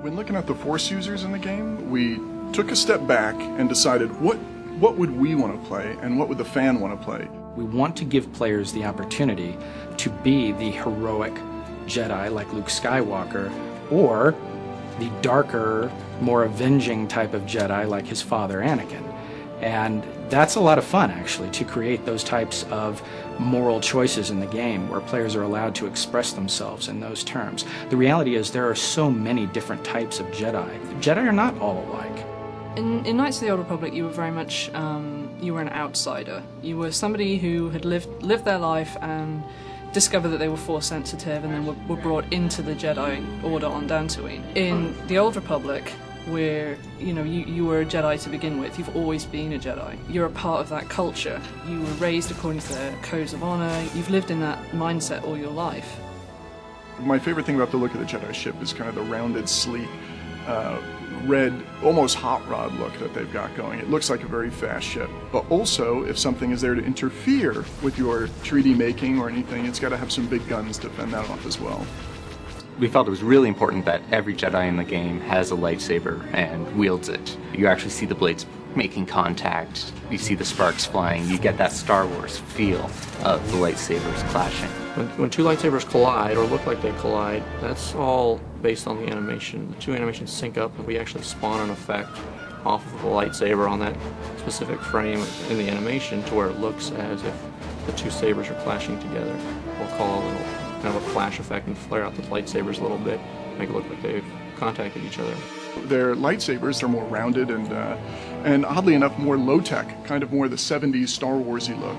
When looking at the Force users in the game, we took a step back and decided what would we want to play and what would the fan want to play. We want to give players the opportunity to be the heroic Jedi like Luke Skywalker, or the darker, more avenging type of Jedi like his father Anakin. And that's a lot of fun, actually, to create those types of moral choices in the game where players are allowed to express themselves in those terms. The reality is there are so many different types of Jedi. Jedi are not all alike. In Knights of the Old Republic, you were very much, you were an outsider. You were somebody who had lived their life and discovered that they were Force sensitive and then were brought into the Jedi Order on Dantooine. In the Old Republic, where you were a Jedi to begin with, you've always been a Jedi. You're a part of that culture. You were raised according to their codes of honor. You've lived in that mindset all your life. My favorite thing about the look of the Jedi ship is kind of the rounded, sleek, red, almost hot rod look that they've got going. It looks like a very fast ship. But also, if something is there to interfere with your treaty making or anything, it's got to have some big guns to fend that off as well. We felt it was really important that every Jedi in the game has a lightsaber and wields it. You actually see the blades making contact, you see the sparks flying, you get that Star Wars feel of the lightsabers clashing. When two lightsabers collide, or look like they collide, that's all based on the animation. The two animations sync up and we actually spawn an effect off of the lightsaber on that specific frame in the animation to where it looks as if the two sabers are clashing together. We'll call a little kind of a flash effect and flare out the lightsabers a little bit, make it look like they've contacted each other. Their lightsabers are more rounded and oddly enough more low-tech, kind of more the 70s Star Warsy look,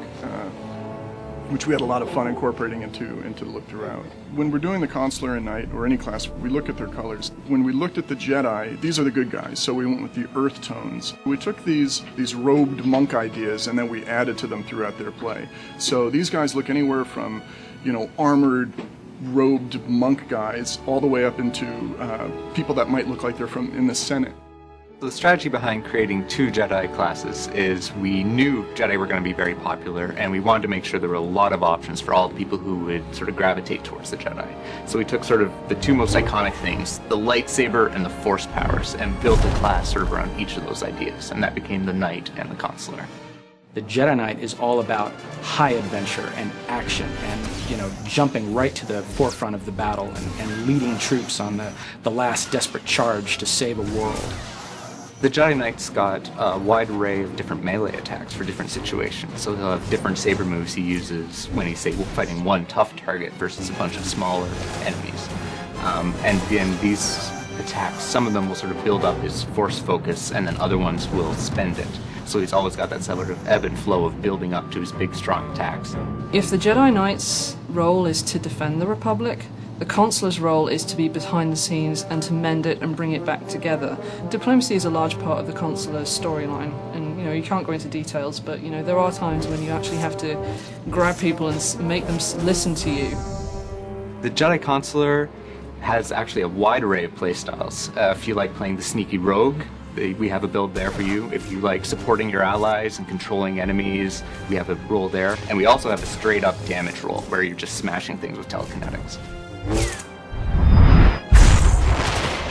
which we had a lot of fun incorporating into the look throughout. When we're doing the Consular and Knight, or any class, we look at their colors. When we looked at the Jedi, these are the good guys, so we went with the earth tones. We took these robed monk ideas and then we added to them throughout their play. So these guys look anywhere from, armored, robed monk guys, all the way up into people that might look like they're from in the Senate. The strategy behind creating two Jedi classes is we knew Jedi were going to be very popular, and we wanted to make sure there were a lot of options for all the people who would sort of gravitate towards the Jedi. So we took sort of the two most iconic things, the lightsaber and the Force powers, and built a class sort of around each of those ideas, and that became the Knight and the Consular. The Jedi Knight is all about high adventure and action and, jumping right to the forefront of the battle and leading troops on the last desperate charge to save a world. The Jedi Knight's got a wide array of different melee attacks for different situations. So he'll have different saber moves he uses when he's, say, fighting one tough target versus a bunch of smaller enemies. And then these attacks, some of them will sort of build up his Force focus, and then other ones will spend it. So he's always got that sort of ebb and flow of building up to his big, strong attacks. If the Jedi Knight's role is to defend the Republic, the Consular's role is to be behind the scenes and to mend it and bring it back together. Diplomacy is a large part of the Consular's storyline, and you can't go into details, but there are times when you actually have to grab people and make them listen to you. The Jedi Consular has actually a wide array of playstyles. If you like playing the sneaky rogue, we have a build there for you. If you like supporting your allies and controlling enemies, we have a role there. And we also have a straight up damage role where you're just smashing things with telekinetics.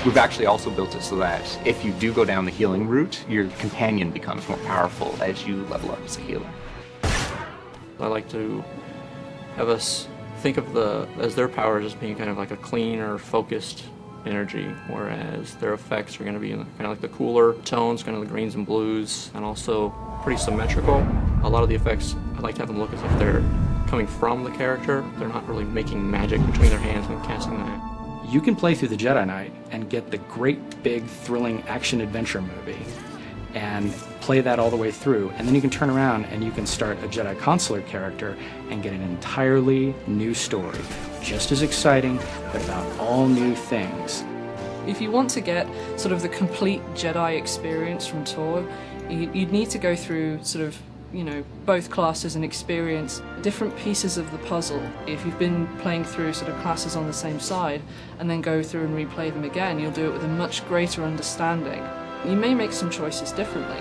We've actually also built it so that if you do go down the healing route, your companion becomes more powerful as you level up as a healer. I like to have us think of as their powers as being kind of like a clean or focused energy, whereas their effects are going to be in kind of like the cooler tones, kind of the greens and blues, and also pretty symmetrical. A lot of the effects, I like to have them look as if they're coming from the character. They're not really making magic between their hands when casting that. You can play through the Jedi Knight and get the great, big, thrilling action-adventure movie and play that all the way through, and then you can turn around and you can start a Jedi Consular character and get an entirely new story, just as exciting, but about all new things. If you want to get sort of the complete Jedi experience from SWTOR, you'd need to go through sort of both classes and experience different pieces of the puzzle. If you've been playing through sort of classes on the same side and then go through and replay them again, you'll do it with a much greater understanding. You may make some choices differently.